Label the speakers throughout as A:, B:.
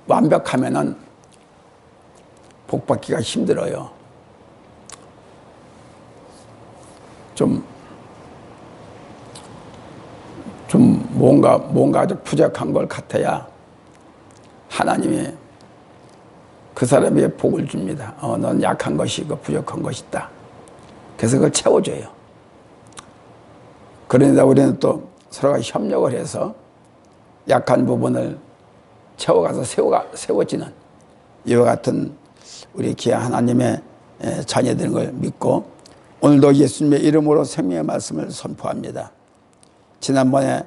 A: 완벽하면은 복받기가 힘들어요. 좀 뭔가 아주 부족한 걸 같아야 하나님이 그 사람에게 복을 줍니다. 넌 약한 것이 있고 부족한 것이 있다. 그래서 그걸 채워줘요. 그러니까 우리는 또 서로가 협력을 해서 약한 부분을 채워가서 세워지는 이와 같은 우리 귀한 하나님의 자녀들인 걸 믿고 오늘도 예수님의 이름으로 생명의 말씀을 선포합니다. 지난번에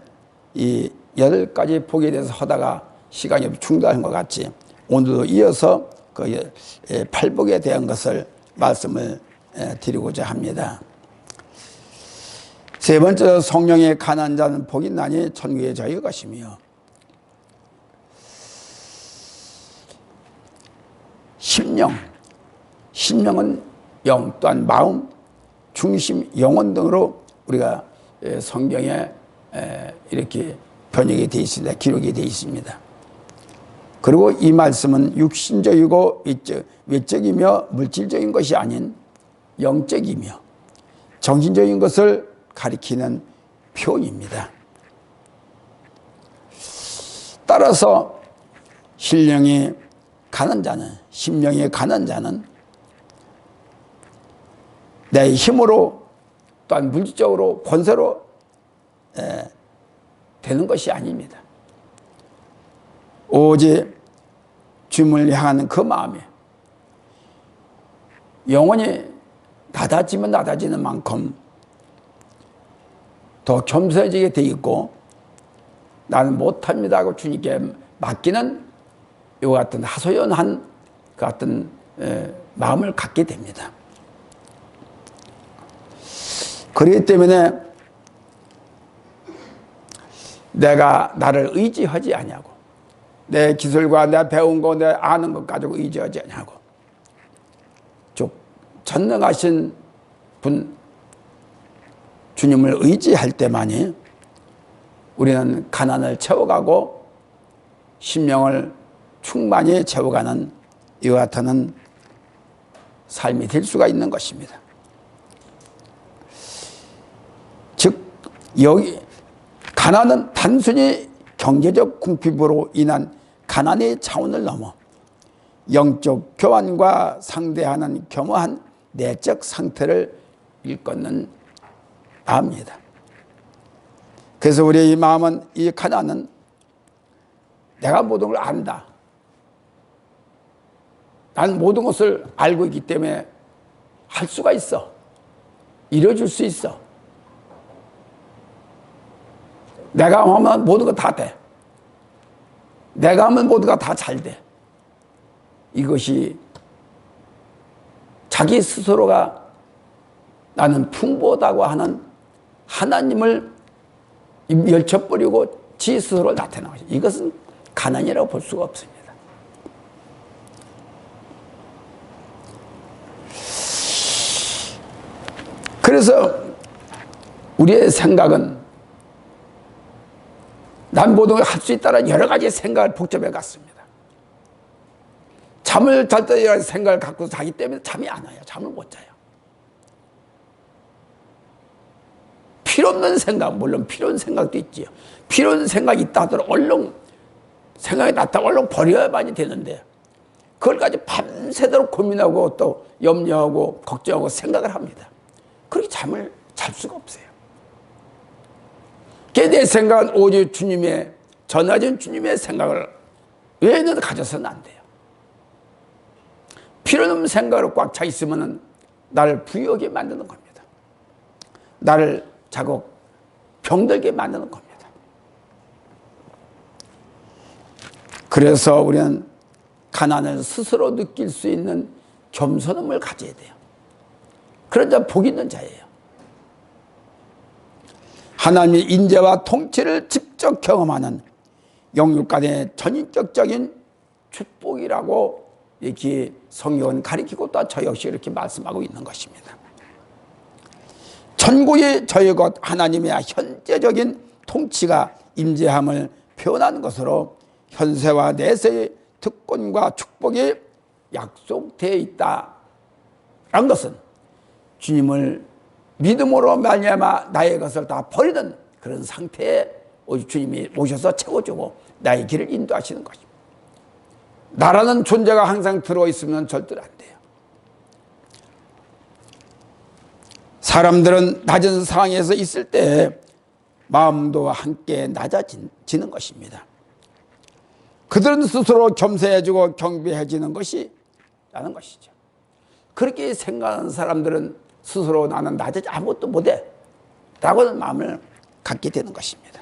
A: 이 8가지 복에 대해서 하다가 시간이 중단한 것 같이 오늘도 이어서 그 8복에 대한 것을 말씀을 드리고자 합니다. 세 번째, 성령의 가난한 자는 복이 나니 천국에 저희 것이며, 심령은 영, 또한 마음, 중심, 영혼 등으로 우리가 성경에 이렇게 번역이 되어 있습니다. 기록이 되어 있습니다. 그리고 이 말씀은 육신적이고 외적이며 물질적인 것이 아닌 영적이며 정신적인 것을 가리키는 표현입니다. 따라서 심령이 가난한 자는 내 힘으로 또한 물질적으로 권세로 되는 것이 아닙니다. 오직 주님을 향하는 그 마음에 영혼이 낮아지는 만큼 더 겸손해지게 돼 있고, 나는 못합니다 하고 주님께 맡기는 이와 같은 하소연한 그 같은 마음을 갖게 됩니다. 그렇기 때문에 내가 나를 의지하지 아니하고, 내 기술과 내 배운 거, 내 아는 것 가지고 의지하지 아니하고, 즉 전능하신 분 주님을 의지할 때만이 우리는 가난을 채워가고 심령을 충만히 채워가는 이와 같은 삶이 될 수가 있는 것입니다. 즉 여기 가난은 단순히 경제적 궁핍으로 인한 가난의 차원을 넘어 영적 교환과 상대하는 겸허한 내적 상태를 일컫는 마음입니다. 그래서 우리의 이 마음은, 이 가난은 내가 모든 걸 안다, 난 모든 것을 알고 있기 때문에 할 수가 있어, 이뤄줄 수 있어, 내가 하면 모든 거 다 돼, 내가 하면 모두가 다 잘 돼. 이것이 자기 스스로가 나는 풍부하다고 하는 하나님을 멸쳐버리고 지 스스로 나타나는 것이, 이것은 가난이라고 볼 수가 없습니다. 그래서 우리의 생각은 난 모든 걸 할 수 있다는 여러 가지 생각을 복잡해 갔습니다. 잠을 잘 때 여러 가지 생각을 갖고 자기 때문에 잠이 안 와요. 잠을 못 자요. 필요 없는 생각, 물론 필요 없는 생각도 있지요. 필요 없는 생각이 있다 하더라도 얼른 생각이 났다고 얼른 버려야만이 되는데, 그걸 가지고 밤새도록 고민하고 또 염려하고 걱정하고 생각을 합니다. 그렇게 잠을 잘 수가 없어요. 내 생각은 오직 주님의, 전하신 주님의 생각을 외에는 가져서는 안 돼요. 필요없는 생각으로 꽉 차 있으면 나를 부유하게 만드는 겁니다. 나를 자꾸 병들게 만드는 겁니다. 그래서 우리는 가난을 스스로 느낄 수 있는 겸손함을 가져야 돼요. 그런 자 복 있는 자예요. 하나님의 인재와 통치를 직접 경험하는 영육간의 전인격적인 축복이라고 이렇게 성경은 가리키고 또 저 역시 이렇게 말씀하고 있는 것입니다. 천국이 저희 것 하나님의 현재적인 통치가 임재함을 표현하는 것으로 현세와 내세의 특권과 축복이 약속되어 있다라는 것은 주님을 믿음으로 말미암아 나의 것을 다 버리는 그런 상태에 주님이 오셔서 채워주고 나의 길을 인도하시는 것입니다. 나라는 존재가 항상 들어있으면 절대로 안 돼요. 사람들은 낮은 상황에서 있을 때 마음도 함께 낮아지는 것입니다. 그들은 스스로 겸손해지고 경배해지는 것이 라는 것이죠. 그렇게 생각하는 사람들은 스스로 나는 낮아지 아무것도 못해 라고는 마음을 갖게 되는 것입니다.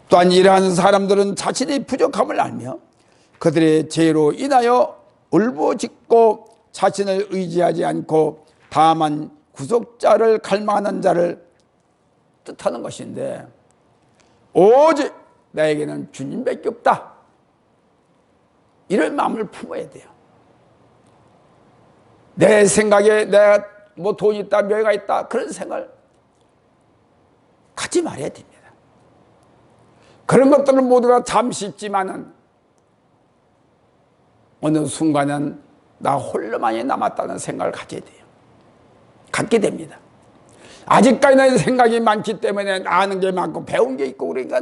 A: 또한 이러한 사람들은 자신의 부족함을 알며 그들의 죄로 인하여 울부짖고 자신을 의지하지 않고 다만 구속자를 갈망하는 자를 뜻하는 것인데, 오직 나에게는 주님밖에 없다, 이런 마음을 품어야 돼요. 내 생각에 내가 뭐 돈이 있다, 명예가 있다, 그런 생각을 갖지 말아야 됩니다. 그런 것들은 모두가 잠시 있지만은 어느 순간은 나 홀로만이 남았다는 생각을 가져야 돼요. 갖게 됩니다. 아직까지는 생각이 많기 때문에 아는 게 많고 배운 게 있고, 그러니까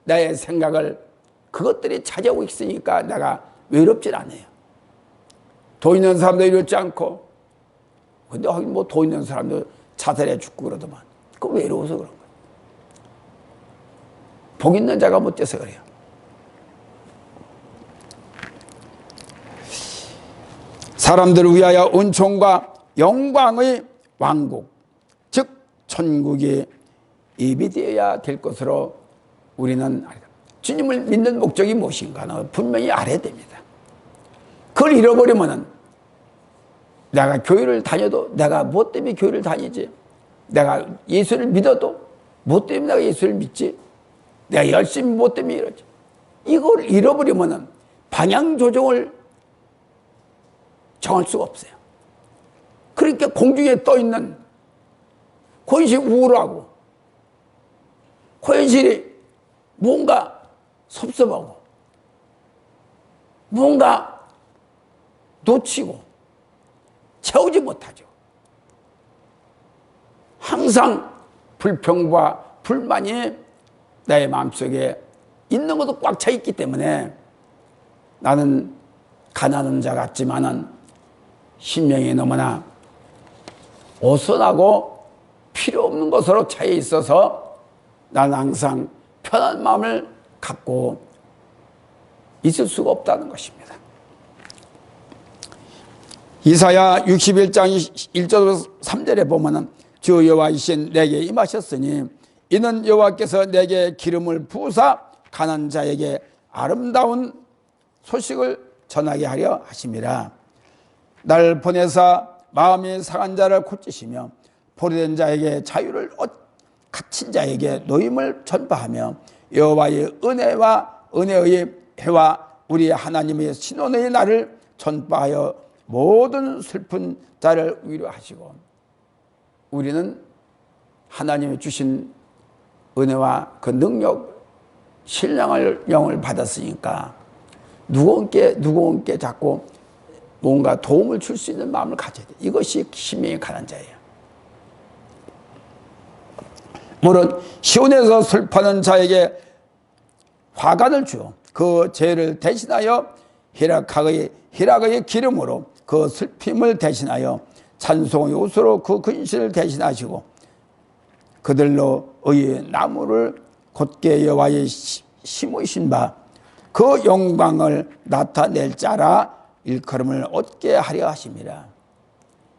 A: 나의 생각을 그것들이 차지하고 있으니까 내가 외롭질 않아요. 돈 있는 사람도 이렇지 않고, 근데 뭐 돈 있는 사람도 자살해 죽고 그러더만, 그거 외로워서 그런 거예요. 복 있는 자가 못 돼서 그래요. 사람들을 위하여 은총과 영광의 왕국, 즉 천국이 예비되어야 될 것으로 우리는 주님을 믿는 목적이 무엇인가는 분명히 알아야 됩니다. 그걸 잃어버리면은 내가 교회를 다녀도 내가 뭐 때문에 교회를 다니지? 내가 예수를 믿어도 뭐 때문에 내가 예수를 믿지? 내가 열심히 뭐 때문에 이러지? 이걸 잃어버리면은 방향 조정을 정할 수가 없어요. 그러니까 공중에 떠 있는 현실이 우울하고, 현실이 뭔가 섭섭하고, 뭔가 놓치고 채우지 못하죠. 항상 불평과 불만이 나의 마음속에 있는 것도 꽉 차 있기 때문에 나는 가난한 자 같지만은 심령이 너무나 어선하고 필요 없는 것으로 차여 있어서 나는 항상 편한 마음을 갖고 있을 수가 없다는 것입니다. 이사야 61장 1절 3절에 보면은 주 여호와이신 내게 임하셨으니 이는 여호와께서 내게 기름을 부으사 가난한 자에게 아름다운 소식을 전하게 하려 하심이라. 날 보내사 마음이 상한 자를 고치시며 포로된 자에게 자유를 갇힌 자에게 노임을 전파하며 여호와의 은혜와 은혜의 해와 우리 하나님의 신원의 날을 전파하여 모든 슬픈 자를 위로하시고. 우리는 하나님이 주신 은혜와 그 능력, 신령을 영을 받았으니까 누구에게 자꾸 뭔가 도움을 줄 수 있는 마음을 가져야 돼. 이것이 심령이 가난한 자예요. 물론 시온에서 슬퍼하는 자에게 화관을 주어 그 죄를 대신하여 희락의 기름으로 그 슬픔을 대신하여 찬송의 옷으로 그 근실을 대신하시고 그들로 의의 나무를 곧게 여호와의 심으신 바 그 영광을 나타낼 자라 일컬음을 얻게 하려 하심이라.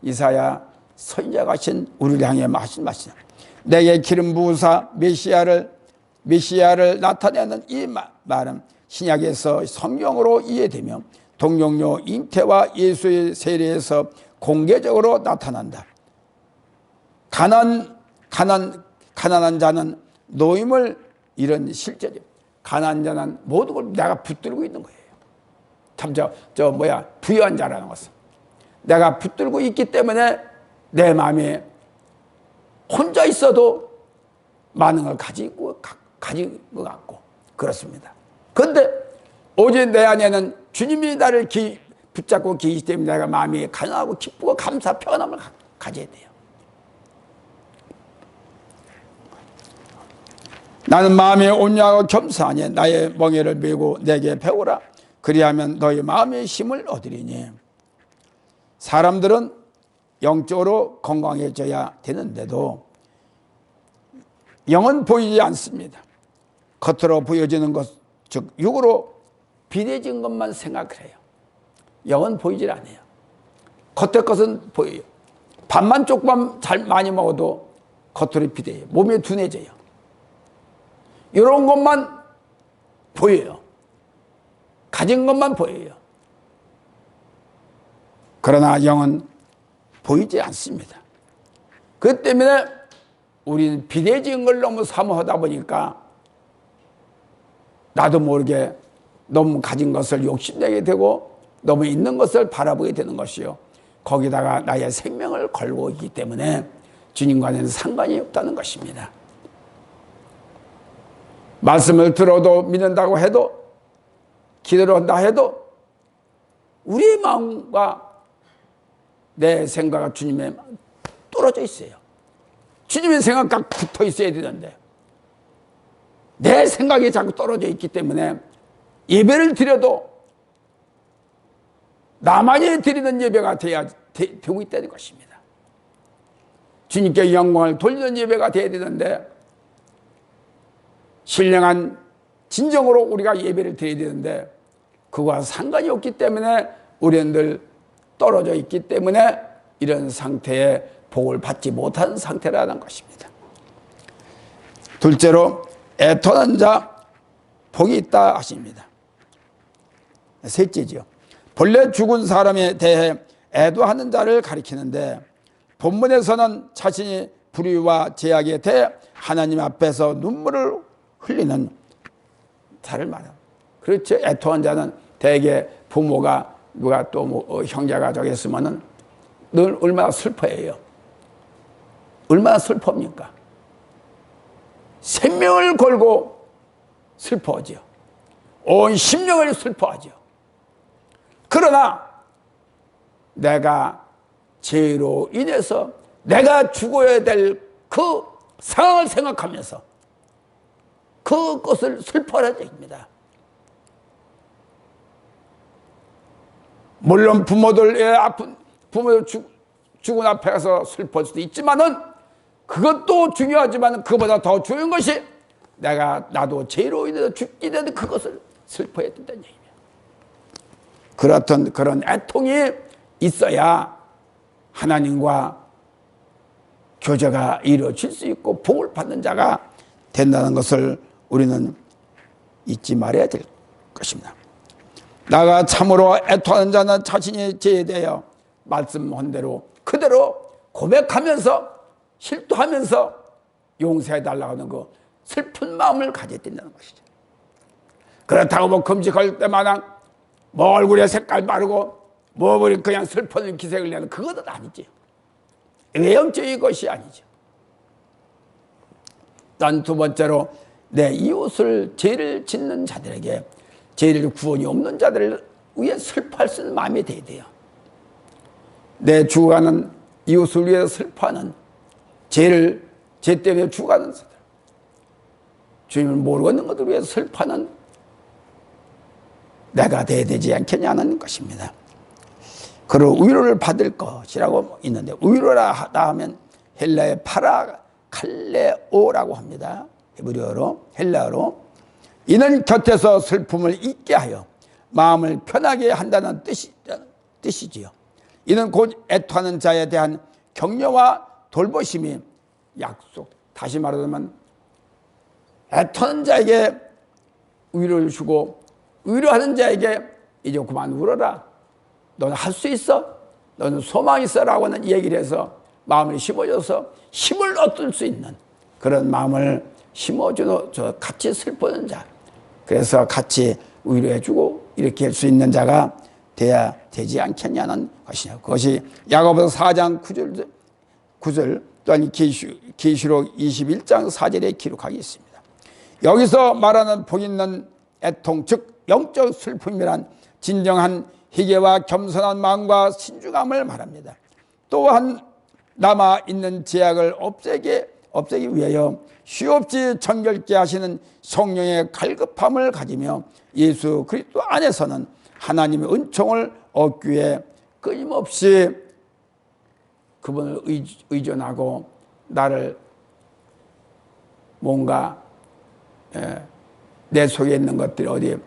A: 이사야 선지자가 하신 우리를 향해 하신 말씀, 내게 기름 부으사 메시아를 나타내는 이 말은 신약에서 성경으로 이해되며 동정녀 잉태와 예수의 세례에서 공개적으로 나타난다. 가난한 자는 노임을 이런 실제죠. 가난한 자는 모든 걸 내가 붙들고 있는 거예요. 참 부유한 자라는 것은 내가 붙들고 있기 때문에 내 마음에 혼자 있어도 많은 걸 가지고 갖고 그렇습니다. 그런데 오직 내 안에는 주님이 나를 붙잡고 계시기 때문에 내가 마음이 강하고 기쁘고 감사 평안함을 가져야 돼요. 나는 마음이 온유하고 겸손하니 나의 멍에를 메고 내게 배우라. 그리하면 너희 마음의 힘을 얻으리니. 사람들은 영적으로 건강해져야 되는데도 영은 보이지 않습니다. 겉으로 보여지는 것, 즉 육으로 비대해진 것만 생각을 해요. 영은 보이질 않아요. 겉의 것은 보여요. 밥만 조금만 잘 많이 먹어도 겉으로 비대해요. 몸이 둔해져요. 이런 것만 보여요. 가진 것만 보여요. 그러나 영은 보이지 않습니다. 그렇기 때문에 우리는 비대해진 걸 너무 사모하다 보니까 나도 모르게 너무 가진 것을 욕심내게 되고 너무 있는 것을 바라보게 되는 것이요. 거기다가 나의 생명을 걸고 있기 때문에 주님과는 상관이 없다는 것입니다. 말씀을 들어도 믿는다고 해도 기도를 한다 해도 우리의 마음과 내 생각과 주님의 떨어져 있어요. 주님의 생각과 붙어 있어야 되는데 내 생각이 자꾸 떨어져 있기 때문에 예배를 드려도 나만이 드리는 예배가 되고 있다는 것입니다. 주님께 영광을 돌리는 예배가 되어야 되는데 신령한 진정으로 우리가 예배를 드려야 되는데 그와 상관이 없기 때문에 우리는 늘 떨어져 있기 때문에 이런 상태에 복을 받지 못하는 상태라는 것입니다. 둘째로 애통하는 자 복이 있다 하십니다. 셋째죠. 본래 죽은 사람에 대해 애도하는 자를 가리키는데 본문에서는 자신이 불의와 죄악에 대해 하나님 앞에서 눈물을 흘리는 자를 말합니다. 그렇죠. 애통한 자는 대개 부모가 누가 또 뭐 형제가 저기 있으면은 늘 얼마나 슬퍼해요. 얼마나 슬픕니까? 생명을 걸고 슬퍼하죠. 온 심령을 슬퍼하죠. 그러나 내가 죄로 인해서 내가 죽어야 될 그 상황을 생각하면서 그것을 슬퍼하는 얘기입니다. 물론 부모들의 아픈 부모들 죽은 앞에 가서 슬퍼할 수도 있지만은 그것도 중요하지만 그보다 더 중요한 것이 나도 죄로 인해서 죽게 되는 그것을 슬퍼해야 된다는 얘기입니다. 그렇던 그런 애통이 있어야 하나님과 교제가 이루어질 수 있고 복을 받는 자가 된다는 것을 우리는 잊지 말아야 될 것입니다. 나가 참으로 애통하는 자는 자신의 죄에 대하여 말씀한 대로 그대로 고백하면서 실토하면서 용서해달라고 하는 그 슬픈 마음을 가져야 된다는 것이죠. 그렇다고 뭐 금식할 때마다 뭐 얼굴에 색깔 바르고 뭐 그냥 슬픈 기색을 내는 그것은 아니지. 외형적인 것이 아니죠. 단 두 번째로 내 이웃을 죄를 짓는 자들에게 죄를 구원이 없는 자들을 위해 슬퍼할 수 있는 마음이 돼야 돼요. 내 죽어가는 이웃을 위해 슬퍼하는 죄 때문에 죽어가는 자들, 주님을 모르고 있는 것을 위해 슬퍼하는 내가 돼야 되지 않겠냐는 것입니다. 그를 위로를 받을 것이라고 있는데 위로라 하다 하면 헬라의 파라칼레오라고 합니다. 히브리어로 헬라어로 이는 곁에서 슬픔을 잊게 하여 마음을 편하게 한다는 뜻이지요. 이는 곧 애통하는 자에 대한 격려와 돌보심이 약속. 다시 말하자면 애통하는 자에게 위로를 주고 위로하는 자에게 이제 그만 울어라. 너는 할 수 있어. 너는 소망이 있어라고 하는 얘기를 해서 마음을 심어줘서 힘을 얻을 수 있는 그런 마음을 심어주는 같이 슬퍼하는 자. 그래서 같이 위로해주고 이렇게 할 수 있는 자가 돼야 되지 않겠냐는 것이냐. 그것이 야고보서 4장 9절 또한 계시록 21장 4절에 기록하고 있습니다. 여기서 말하는 복 있는 애통, 즉 영적 슬픔이란 진정한 희게와 겸손한 마음과 신중함을 말합니다. 또한 남아있는 제약을 없애기 위하여 쉬없이 정결케 하시는 성령의 갈급함을 가지며 예수 그리스도 안에서는 하나님의 은총을 얻기 위해 끊임없이 그분을 의존하고 나를 뭔가 내 속에 있는 것들이 어디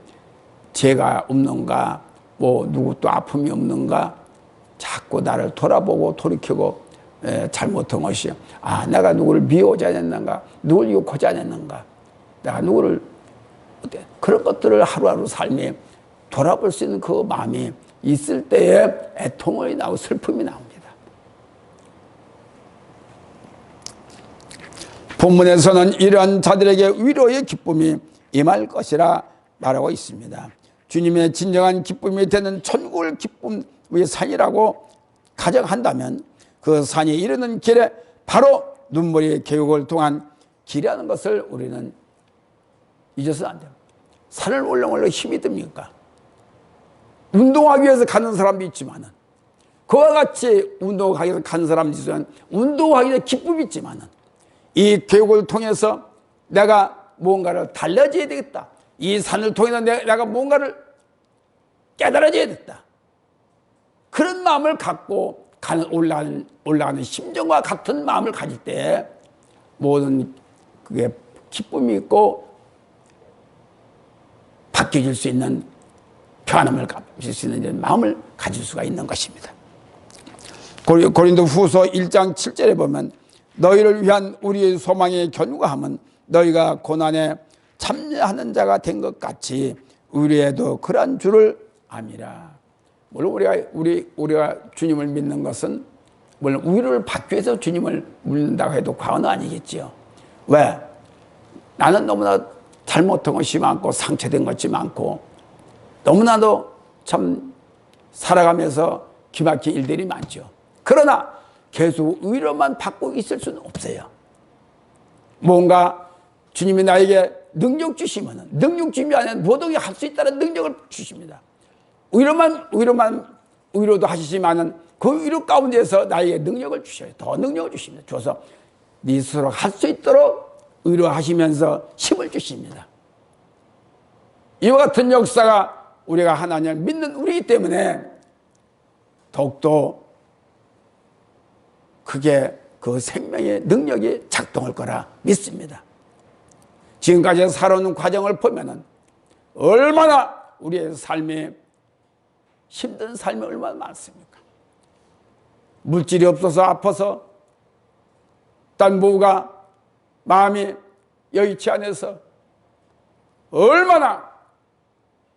A: 죄가 없는가, 뭐 누구 또 아픔이 없는가, 자꾸 나를 돌아보고 돌이키고 잘못한 것이 내가 누구를 미워하지 않았는가, 누구를 욕하지 않았는가, 내가 누구를 그런 것들을 하루하루 삶에 돌아볼 수 있는 그 마음이 있을 때에 애통이 나오고 슬픔이 나옵니다. 본문에서는 이러한 자들에게 위로의 기쁨이 임할 것이라 말하고 있습니다. 주님의 진정한 기쁨이 되는 천국을 기쁨의 산이라고 가정한다면 그 산에 이르는 길에 바로 눈물의 계곡을 통한 길이라는 것을 우리는 잊어서는 안 됩니다. 산을 올라오려고 힘이 듭니까? 운동하기 위해서 가는 사람도 있지만은, 그와 같이 운동하기 위해서 가는 사람도 있지만, 운동하기 위해서 기쁨이 있지만은, 이 계곡을 통해서 내가 뭔가를 달라져야 되겠다. 이 산을 통해서 내가 뭔가를 깨달아져야 되겠다. 그런 마음을 갖고 올라가는 심정과 같은 마음을 가질 때 모든 그게 기쁨이 있고 바뀌어질 수 있는 편함을 가질 수 있는 마음을 가질 수가 있는 것입니다. 고린도 후서 1장 7절에 보면 너희를 위한 우리의 소망의 견고함은 너희가 고난에 참여하는 자가 된 것 같이 우리에도 그러한 줄을 암이라. 물론 우리가 주님을 믿는 것은 물론 위로를 받기 위해서 주님을 믿는다고 해도 과언은 아니겠지요. 왜? 나는 너무나 잘못한 것이 많고 상처된 것이 많고 너무나도 참 살아가면서 기막힌 일들이 많죠. 그러나 계속 위로만 받고 있을 수는 없어요. 뭔가 주님이 나에게 능력 주시면 능력 주심이 아니라 뭐든지 할 수 있다는 능력을 주십니다. 위로도 하시지만은 그 위로 가운데서 나에게 능력을 주셔요. 더 능력을 주십니다. 줘서 네 스스로 할 수 있도록 위로하시면서 힘을 주십니다. 이와 같은 역사가 우리가 하나님을 믿는 우리이기 때문에 더욱더 그게 그 생명의 능력이 작동할 거라 믿습니다. 지금까지 살아오는 과정을 보면은 얼마나 우리의 삶이 힘든 삶이 얼마나 많습니까? 물질이 없어서 아파서 딴 뭐가 마음이 여의치 않아서 얼마나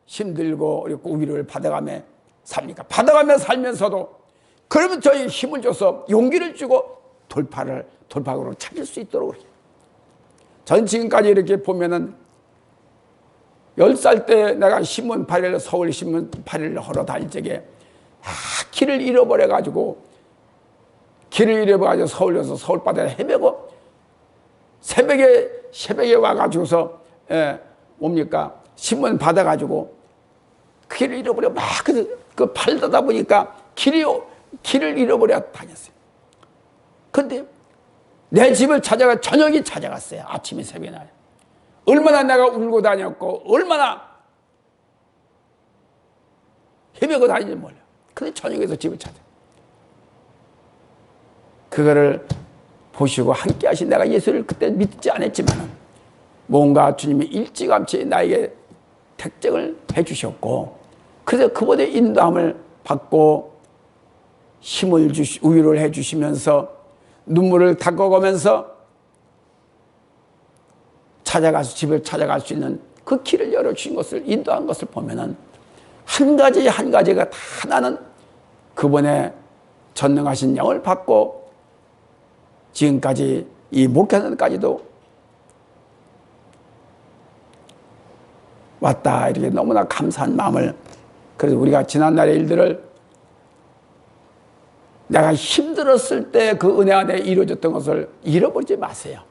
A: 힘들고 어렵고 위로를 받아가며 삽니까? 받아가며 살면서도 그러면 저희 힘을 줘서 용기를 주고 돌파구로 찾을 수 있도록. 전 지금까지 이렇게 보면은 10살 때 내가 신문 발해를 서울 신문 발해를 하러 다닐 적에 길을 잃어버려가지고 서울에서 서울바다에 헤매고 새벽에 와가지고서 신문 받아가지고 길을 잃어버려 막 그 팔다다 보니까 길을 잃어버려 다녔어요. 근데 내 집을 저녁이 찾아갔어요. 아침에 새벽에 나요. 얼마나 내가 울고 다녔고 얼마나 헤매고 다니는지 몰라요. 근데 저녁에서 집을 찾아. 그거를 보시고 함께 하신 내가 예수를 그때 믿지 않았지만 뭔가 주님이 일찌감치 나에게 택정을 해주셨고 그래서 그분의 인도함을 받고 위로를 해주시면서 눈물을 닦아가면서 집을 찾아갈 수 있는 그 길을 열어주신 것을 인도한 것을 보면은 한 가지가 다 나는 그분의 전능하신 영을 받고 지금까지 이 목회자까지도 왔다 이렇게 너무나 감사한 마음을. 그래서 우리가 지난날의 일들을 내가 힘들었을 때 그 은혜 안에 이루어졌던 것을 잃어버리지 마세요.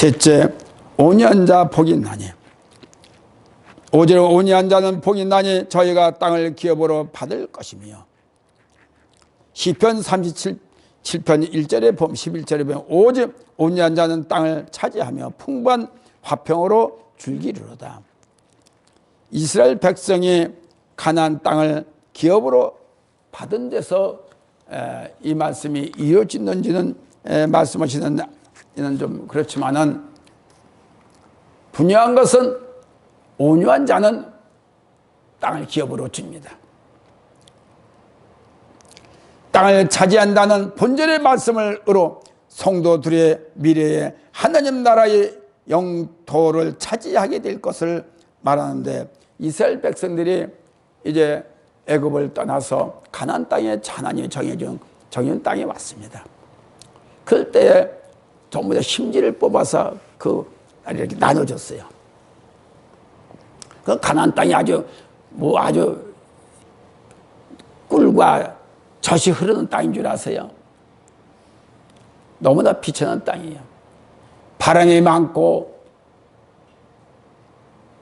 A: 셋째, 온유한 자 복이 있나니. 오직 온유한 자는 복이 있나니 저희가 땅을 기업으로 받을 것이며. 시편 37편 1절에 보면 11절에 보면 오직 온유한 자는 땅을 차지하며 풍부한 화평으로 줄기리로다. 이스라엘 백성이 가나안 땅을 기업으로 받은 데서 이 말씀이 이루어지는지는 말씀하시는 이는 좀 그렇지만은 분명한 것은 온유한 자는 땅을 기업으로 줍니다. 땅을 차지한다는 본절의 말씀으로 성도들의 미래에 하나님 나라의 영토를 차지하게 될 것을 말하는데, 이스라엘 백성들이 이제 애굽을 떠나서 가나안 땅에 하나님이 정해준 땅에 왔습니다. 그럴 때에 전부 다 심지를 뽑아서 이렇게 나눠줬어요. 그 가나안 땅이 아주 꿀과 젖이 흐르는 땅인 줄 아세요? 너무나 비천한 땅이에요. 바람이 많고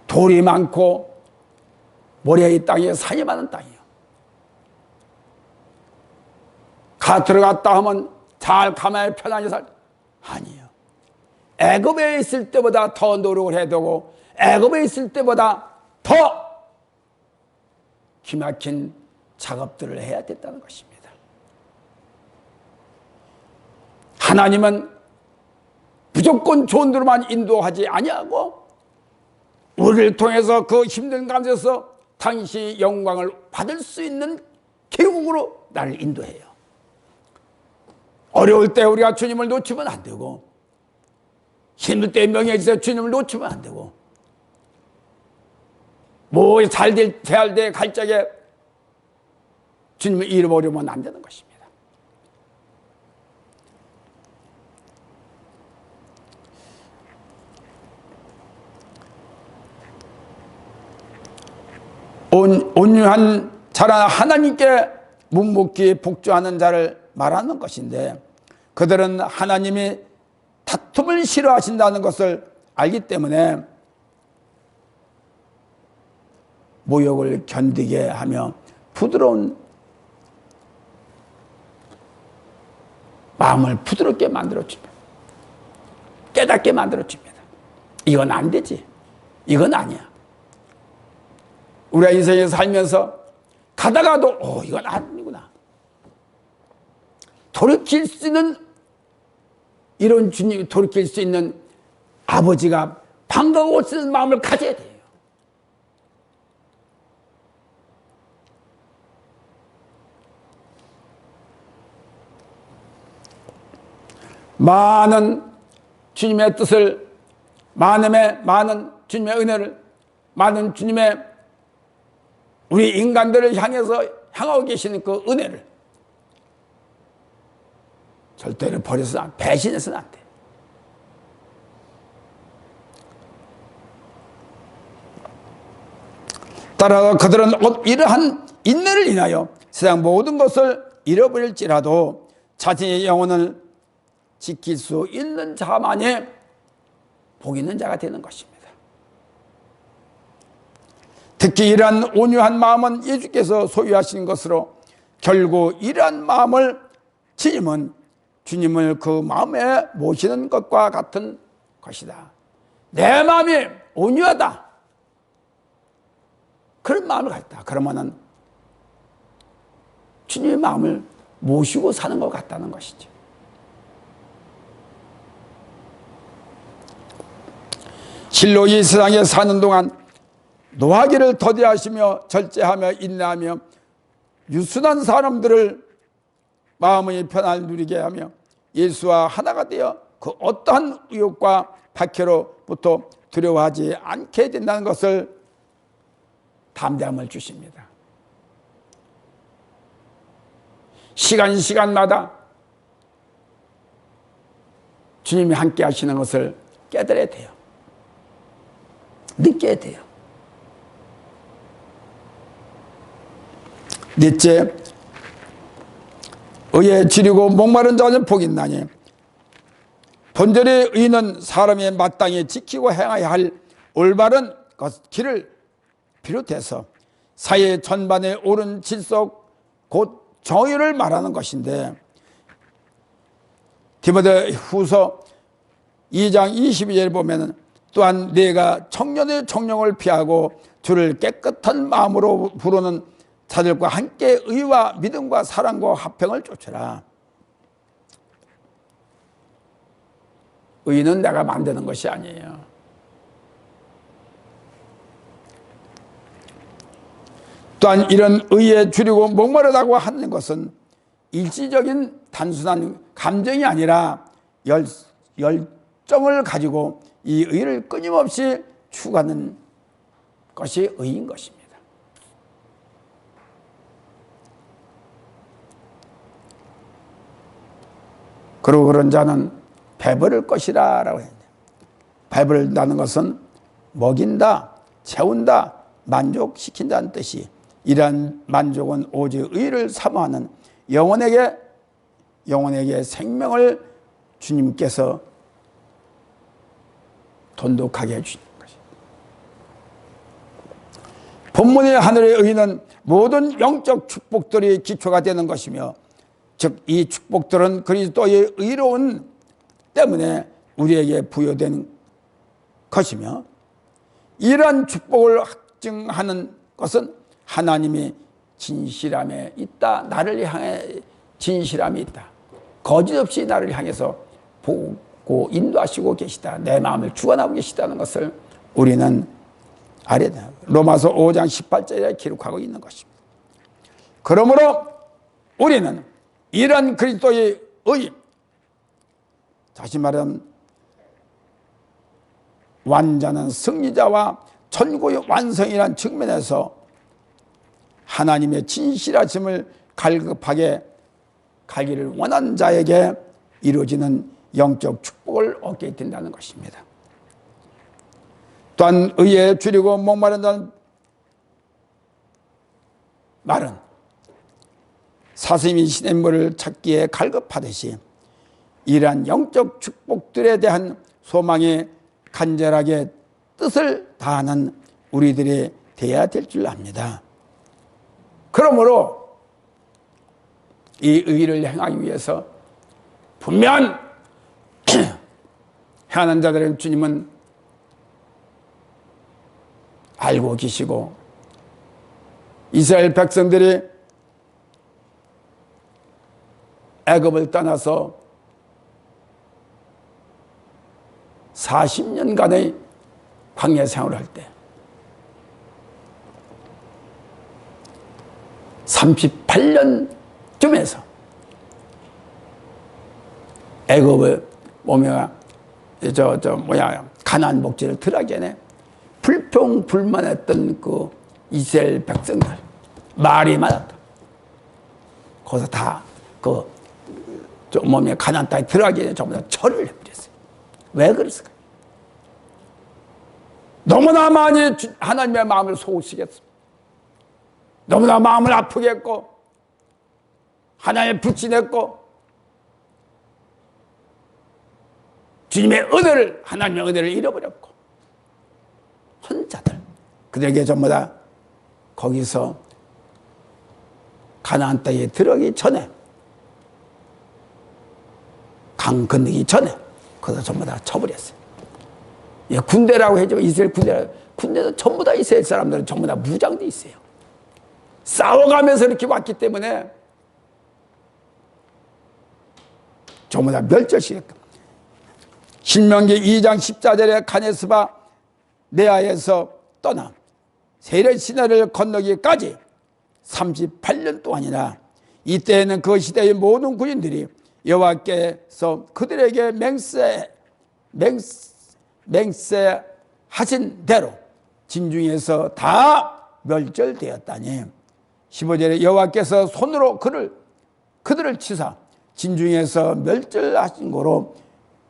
A: 돌이 많고 모래의 땅이에요. 산이 많은 땅이에요. 들어갔다 하면 잘 가만히 편하게 아니에요. 애굽에 있을 때보다 더 노력을 해야 되고 애굽에 있을 때보다 더 기막힌 작업들을 해야 됐다는 것입니다. 하나님은 무조건 좋은 대로만 인도하지 아니하고 우리를 통해서 그 힘든 가운데서 당신의 영광을 받을 수 있는 계곡으로 나를 인도해요. 어려울 때 우리가 주님을 놓치면 안 되고, 힘들 때 명예에서 주님을 놓치면 안 되고, 뭐 잘 될 갈짝에 주님을 잃어버리면 안 되는 것입니다. 온유한 자라 하나님께 묵묵히 복종하는 자를 말하는 것인데, 그들은 하나님이 다툼을 싫어하신다는 것을 알기 때문에 모욕을 견디게 하며 부드러운 마음을 부드럽게 만들어줍니다. 깨닫게 만들어줍니다. 이건 안 되지. 이건 아니야. 우리가 인생에 살면서 가다가도 이건 아니구나. 돌이킬 수 있는, 이런 주님이 돌이킬 수 있는 아버지가 반가워 쓰는 마음을 가져야 돼요. 많은 주님의 뜻을, 많은 주님의 은혜를, 많은 주님의 우리 인간들을 향하고 계시는 그 은혜를 절대로 버려서는, 배신해서는 안 돼. 따라서 그들은 이러한 인내를 인하여 세상 모든 것을 잃어버릴지라도 자신의 영혼을 지킬 수 있는 자만이 복 있는 자가 되는 것입니다. 특히 이러한 온유한 마음은 예수께서 소유하신 것으로, 결국 이러한 마음을 지니면 주님을 그 마음에 모시는 것과 같은 것이다. 내 마음이 온유하다, 그런 마음을 갖다. 그러면은 주님의 마음을 모시고 사는 것 같다는 것이죠. 실로 이 세상에 사는 동안 노하기를 더디하시며 절제하며 인내하며 유순한 사람들을 마음의 편안을 누리게 하며 예수와 하나가 되어 그 어떠한 의욕과 박해로부터 두려워하지 않게 된다는 것을 담대함을 주십니다. 시간마다 주님이 함께 하시는 것을 깨달아야 돼요. 느껴야 돼요. 넷째, 의에 지리고 목마른 자는 복이 있나니. 본절의 의는 사람이 마땅히 지키고 행해야 할 올바른 길을 비롯해서 사회 전반의 옳은 질서 곧 정의를 말하는 것인데, 디모데 후서 2장 22절에 보면 또한 내가 청년의 정령을 피하고 주를 깨끗한 마음으로 부르는 자들과 함께 의와 믿음과 사랑과 화평을 쫓으라. 의는 내가 만드는 것이 아니에요. 또한 이런 의에 줄이고 목마르다고 하는 것은 일시적인 단순한 감정이 아니라 열정을 가지고 이 의를 끊임없이 추구하는 것이 의인 것입니다. 그리고 그런 자는 배부를 것이라 라고 했는데, 배부르다는 것은 먹인다, 채운다, 만족시킨다는 뜻이, 이러한 만족은 오직 의를 사모하는 영혼에게 생명을 주님께서 돈독하게 해주시는 것입니다. 본문의 하늘의 의는 모든 영적 축복들이 기초가 되는 것이며, 즉 이 축복들은 그리스도의 의로운 때문에 우리에게 부여된 것이며, 이러한 축복을 확증하는 것은 하나님이 진실함에 있다. 나를 향해 진실함이 있다. 거짓 없이 나를 향해서 보고 인도하시고 계시다. 내 마음을 주관하고 계시다는 것을 우리는 알아야 된다. 로마서 5장 18절에 기록하고 있는 것입니다. 그러므로 우리는 이런 그리스도의 의, 다시 말하면 완전한 승리자와 천국의 완성이라는 측면에서 하나님의 진실하심을 갈급하게 가기를 원하는 자에게 이루어지는 영적 축복을 얻게 된다는 것입니다. 또한 의에 줄이고 목마른다는 말은 사슴이 시냇물을 찾기에 갈급하듯이 이러한 영적 축복들에 대한 소망에 간절하게 뜻을 다하는 우리들이 되어야 될 줄 압니다. 그러므로 이 의를 행하기 위해서 분명 행하는 자들은 주님은 알고 계시고, 이스라엘 백성들이 애굽을 떠나서 40년간의 광야 생활을 할 때 38년쯤에서 애굽을 오며 가나안 목지를 들어가기 전에 불평불만했던 그 이스라엘 백성들 말이 많았다. 거기서 다 가나안 땅에 들어가기 전에 전부 다 절을 해버렸어요. 왜 그랬을까요? 너무나 많이 하나님의 마음을 소우시겠습니다. 너무나 마음을 아프게 했고, 하나님의 불신했고, 주님의 은혜를, 하나님의 은혜를 잃어버렸고, 혼자들, 그들에게 전부 다 거기서 가나안 땅에 들어가기 전에, 강 건너기 전에 거기서 전부 다 쳐버렸어요. 예, 군대라고 해죠. 이스라엘 군대는 전부 다 이스라엘 사람들은 전부 다 무장돼 있어요. 싸워가면서 이렇게 왔기 때문에 전부 다 멸절시켰다. 신명기 2장 14절에 가네스바 네아에서 떠나 세렛 시내를 건너기까지 38년 동안이나, 이때에는 그 시대의 모든 군인들이 여호와께서 그들에게 맹세하신 대로 진중에서 다 멸절되었다니, 15절에 여호와께서 손으로 그들을 치사 진중에서 멸절하신 거로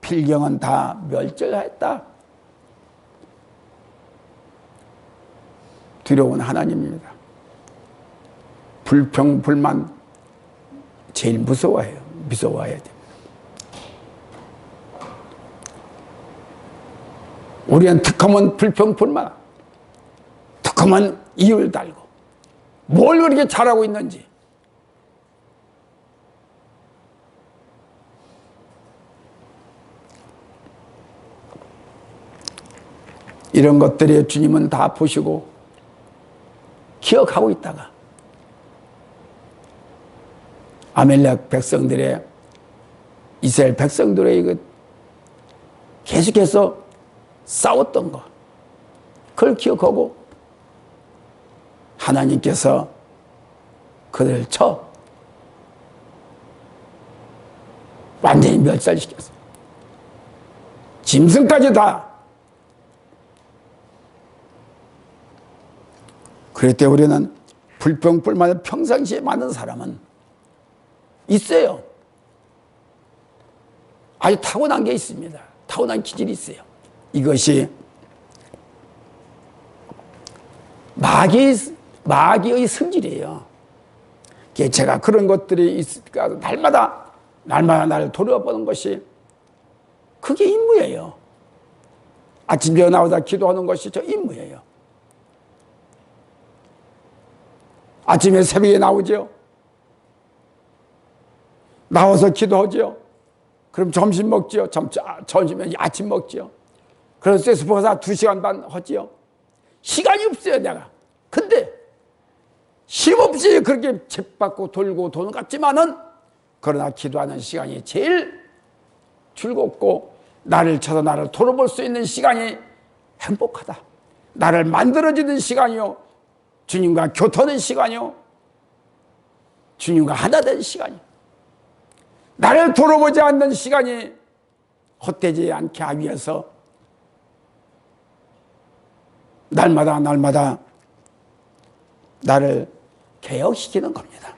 A: 필경은 다 멸절하였다. 두려운 하나님입니다. 불평, 불만 제일 무서워야 됩니다. 우리는 득하면 불평불만, 득하면 이유를 달고, 뭘 그렇게 잘하고 있는지. 이런 것들이 주님은 다 보시고 기억하고 있다가 아멜렉 백성들의, 이스라엘 백성들의 이거 계속해서 싸웠던 거, 그걸 기억하고 하나님께서 그들을 완전히 멸살시켰어요. 짐승까지 다. 그럴 때 우리는 불평불만을 평상시에 많은 사람은 있어요. 아주 타고난 게 있습니다. 타고난 기질이 있어요. 이것이 마귀의 성질이에요. 제가 그런 것들이 있을까, 날마다 나를 돌아보는 것이 그게 임무예요. 아침에 나오다 기도하는 것이 저 임무예요. 아침에 새벽에 나오죠. 나와서 기도하죠. 그럼 점심 먹죠. 점심에 아침 먹죠. 그래서 세스포사 2시간 반 하지요. 시간이 없어요, 내가. 근데 쉼없이 그렇게 쳇받고 돌고 도는 것 같지만은, 그러나 기도하는 시간이 제일 즐겁고 나를 쳐서 나를 돌아볼 수 있는 시간이 행복하다. 나를 만들어주는 시간이요, 주님과 교토하는 시간이요, 주님과 하나 된 시간이요. 나를 돌아보지 않는 시간이 헛되지 않게 하기 위해서 날마다 나를 개혁시키는 겁니다.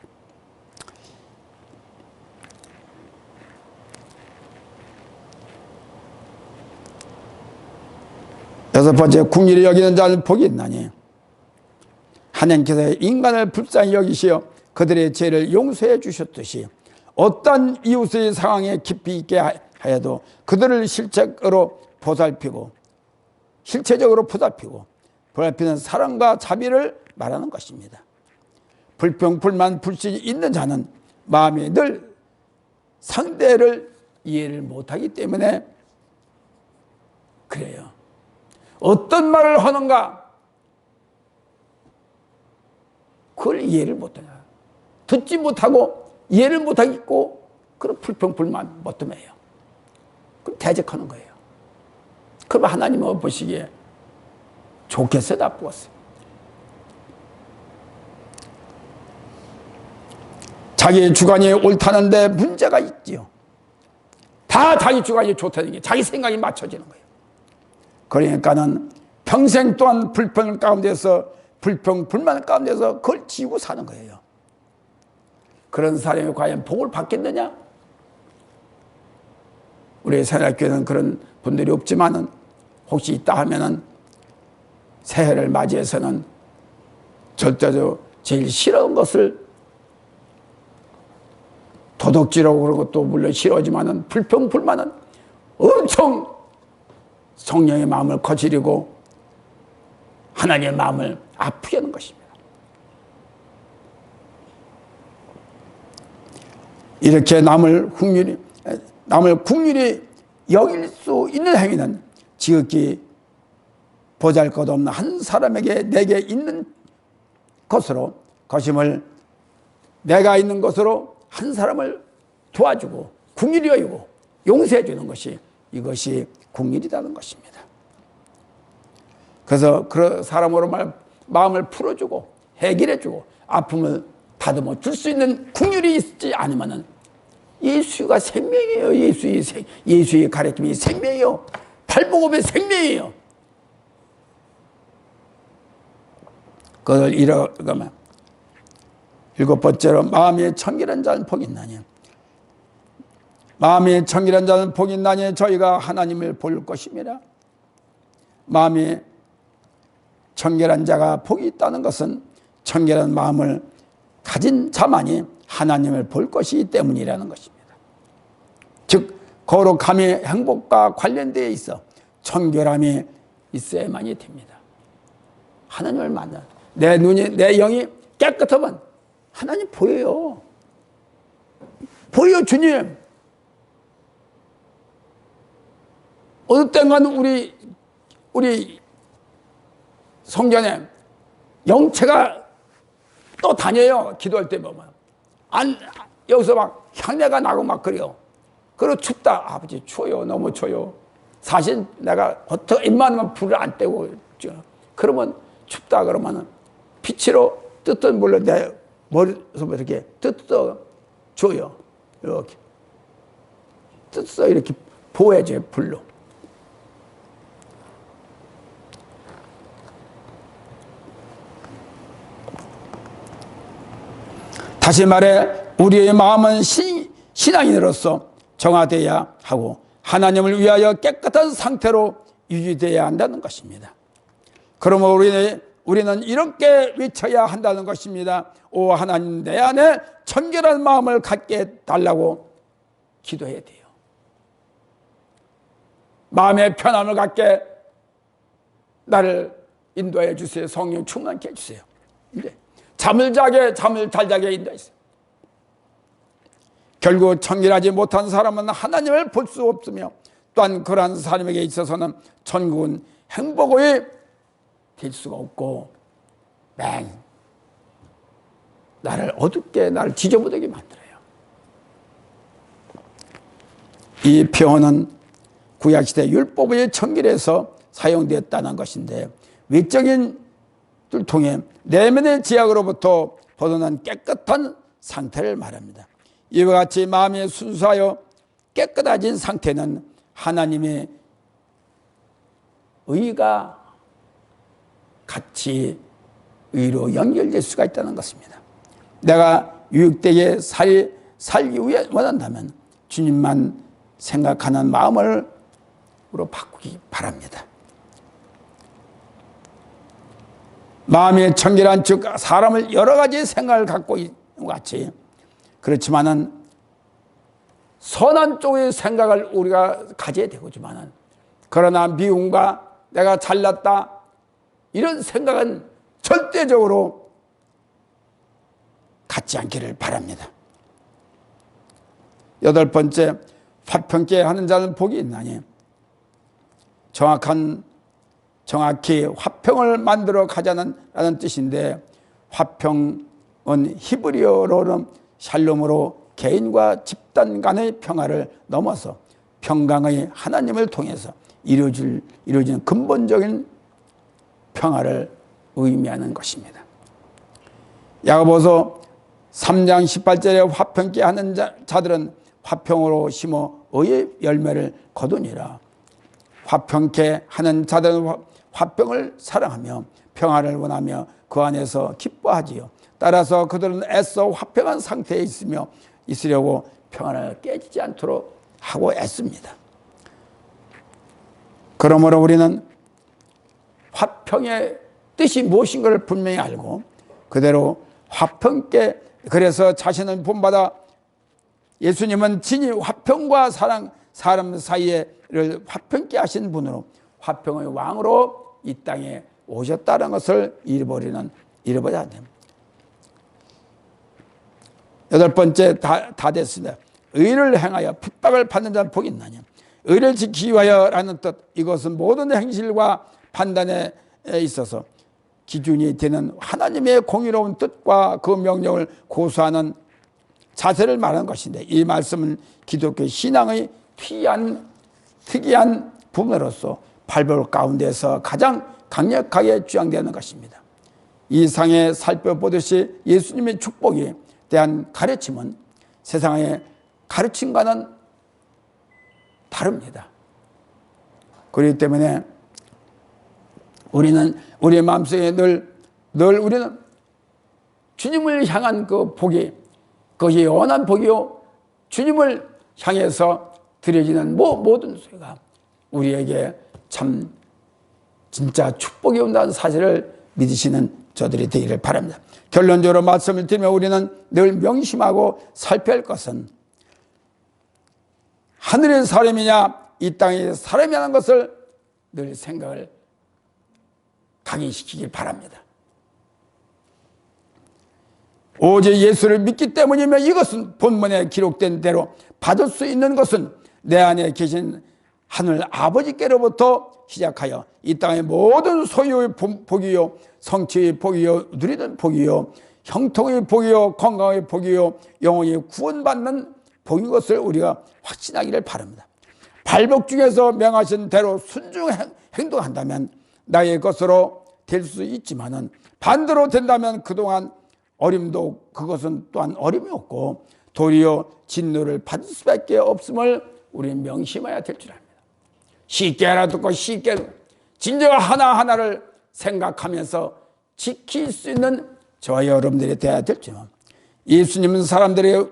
A: 여섯 번째, 궁일이 여기는 자는 복이 있나니, 하나님께서 인간을 불쌍히 여기시어 그들의 죄를 용서해 주셨듯이 어떤 이웃의 상황에 깊이 있게 하여도 그들을 실체적으로 보살피는 사랑과 자비를 말하는 것입니다. 불평불만 불신이 있는 자는 마음에 늘 상대를 이해를 못하기 때문에 그래요. 어떤 말을 하는가, 그걸 이해를 못하냐. 듣지 못하고 이해를 못하겠고, 그럼 불평불만 못하며요. 그럼 대적하는 거예요. 그럼 하나님은 보시기에 좋겠어요, 나쁘겠어요? 자기의 주관이 옳다는데 문제가 있지요. 다 자기 주관이 좋다는 게 자기 생각이 맞춰지는 거예요. 그러니까는 평생 동안 불평 가운데서, 불평불만 가운데서 그걸 지우고 사는 거예요. 그런 사람이 과연 복을 받겠느냐? 우리 새날교회는 그런 분들이 없지만은, 혹시 있다 하면은 새해를 맞이해서는 절대로 제일 싫어하는 것을, 도덕질하고 그런 것도 물론 싫어하지만은 불평불만은 엄청 성령의 마음을 거스리고 하나님의 마음을 아프게 하는 것입니다. 이렇게 남을 긍휼히 여길 수 있는 행위는 지극히 보잘것없는 한 사람에게 내게 있는 것으로, 것임을 내가 있는 것으로 한 사람을 도와주고 긍휼히 여기고 용서해 주는 것이, 이것이 긍휼이라는 것입니다. 그래서 그 사람으로 마음을 풀어주고 해결해주고 아픔을 다듬어 줄 수 있는 긍휼이 있지 않으면은, 예수가 생명이에요. 예수의 가르침이 생명이에요. 팔복음의 생명이에요. 그걸 잃어가면, 일곱 번째로, 마음이 청결한 자는 복이 있나니, 마음이 청결한 자는 복이 있나니 저희가 하나님을 볼 것입니다. 마음이 청결한 자가 복이 있다는 것은 청결한 마음을 가진 자만이 하나님을 볼 것이기 때문이라는 것입니다. 즉 거룩함이 행복과 관련되어 있어 청결함이 있어야만이 됩니다. 하나님을 만나. 내 눈이, 내 영이 깨끗하면 하나님 보여요. 보여, 주님. 어느 때는 우리 성전에 영체가 또 다녀요. 기도할 때 보면. 여기서 막 향내가 나고 막 그래요. 그리고 춥다. 아버지 추워요. 너무 추워요. 사실 내가 어떻게 입만하면 불을 안 떼고 그러면 춥다 그러면 빛으로 뜨뜻한 물로 내 머리에서 이렇게 뜯어 줘요. 이렇게 뜯어 이렇게 보호해줘요. 불로. 다시 말해 우리의 마음은 신앙인으로서 정화되어야 하고 하나님을 위하여 깨끗한 상태로 유지되어야 한다는 것입니다. 그러므로 우리는 이렇게 외쳐야 한다는 것입니다. 오 하나님, 내 안에 청결한 마음을 갖게 해달라고 기도해야 돼요. 마음의 편함을 갖게 나를 인도해 주세요. 성령 충만케 해주세요. 이제 잠을 잘 자게 인도했어요. 결국 청결하지 못한 사람은 하나님을 볼 수 없으며 또한 그러한 사람에게 있어서는 천국은 행복이 될 수가 없고 나를 어둡게 나를 지저분하게 만들어요. 이 표현은 구약시대 율법의 청결에서 사용되었다는 것인데 외적인 을 통해 내면의 지약으로부터 벗어난 깨끗한 상태를 말합니다. 이와 같이 마음이 순수하여 깨끗해진 상태는 하나님의 의가 같이 의로 연결될 수가 있다는 것입니다. 내가 유익되게 살기 위해 원한다면 주님만 생각하는 마음으로 바꾸기 바랍니다. 마음이 청결한 즉 사람을 여러 가지 생각을 갖고 있는 것 같이 그렇지만은 선한 쪽의 생각을 우리가 가져야 되지만은 그러나 미움과 내가 잘났다 이런 생각은 절대적으로 갖지 않기를 바랍니다. 8번째, 화평케 하는 자는 복이 있나니 정확히 화평을 만들어 가자는 뜻인데 화평은 히브리어로는 샬롬으로 개인과 집단 간의 평화를 넘어서 평강의 하나님을 통해서 이루어지는 근본적인 평화를 의미하는 것입니다. 야고보서 3장 18절에 화평케 하는 자들은 화평으로 심어 의의 열매를 거두니라. 화평케 하는 자들은 화평을 사랑하며 평화를 원하며 그 안에서 기뻐하지요. 따라서 그들은 애써 화평한 상태에 있으려고 평화를 깨지지 않도록 하고 애씁니다. 그러므로 우리는 화평의 뜻이 무엇인가를 분명히 알고 그대로 화평케 그래서 자신을 본받아 예수님은 친히 화평과 사람 사이를 화평케 하신 분으로 화평의 왕으로 이 땅에 오셨다는 것을 잃어버려야 됩니다. 8번째 다 됐습니다. 의를 행하여 핍박을 받는 자는 복이 있나니 의를 지키기 위하여라는 뜻 이것은 모든 행실과 판단에 있어서 기준이 되는 하나님의 공의로운 뜻과 그 명령을 고수하는 자세를 말하는 것인데 이 말씀은 기독교 신앙의 특이한 부분으로서 발볼 가운데서 가장 강력하게 주장되는 것입니다. 이 상에 살펴보듯이 예수님의 축복에 대한 가르침은 세상의 가르침과는 다릅니다. 그렇기 때문에 우리는 우리의 마음속에 늘 우리는 주님을 향한 그 복이 그것이 영원한 복이요 주님을 향해서 드려지는 모든 소리가 우리에게 참 진짜 축복이 온다는 사실을 믿으시는 저들이 되기를 바랍니다. 결론적으로 말씀을 드리면 우리는 늘 명심하고 살펴야 할 것은 하늘의 사람이냐 이 땅의 사람이냐는 것을 늘 생각을 각인시키길 바랍니다. 오직 예수를 믿기 때문이며 이것은 본문에 기록된 대로 받을 수 있는 것은 내 안에 계신 하늘 아버지께로부터 시작하여 이 땅의 모든 소유의 복이요 성취의 복이요 누리는 복이요 형통의 복이요 건강의 복이요 영혼이 구원받는 복인 것을 우리가 확신하기를 바랍니다. 발복 중에서 명하신 대로 순종 행동한다면 나의 것으로 될 수 있지만은 반대로 된다면 그동안 어림도 그것은 또한 어림이 없고 도리어 진노를 받을 수밖에 없음을 우리는 명심해야 될 줄 압니다. 쉽게 알아듣고 쉽게 진정 하나하나를 생각하면서 지킬 수 있는 저와 여러분들이 되어야 될지만 예수님은 사람들의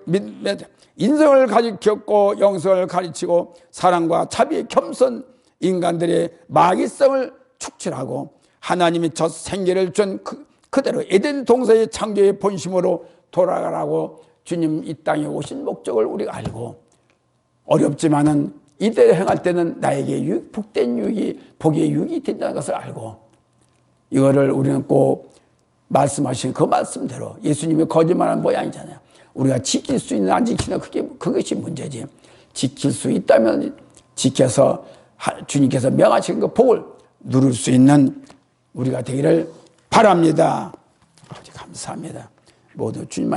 A: 인성을 가르쳤고 영성을 가르치고 사랑과 자비, 겸손, 인간들의 마귀성을 축출하고 하나님이 첫 생계를 준 그대로 에덴 동산의 창조의 본심으로 돌아가라고 주님 이 땅에 오신 목적을 우리가 알고 어렵지만은 이대로 행할 때는 나에게 복된 유익이 복의 유익이 된다는 것을 알고 이거를 우리는 꼭 말씀하신 그 말씀대로 예수님이 거짓말한 모양이잖아요. 우리가 지킬 수 있는 안 지키는 그것이 문제지. 지킬 수 있다면 지켜서 주님께서 명하신 그 복을 누릴 수 있는 우리가 되기를 바랍니다. 아버지 감사합니다. 모두 주님만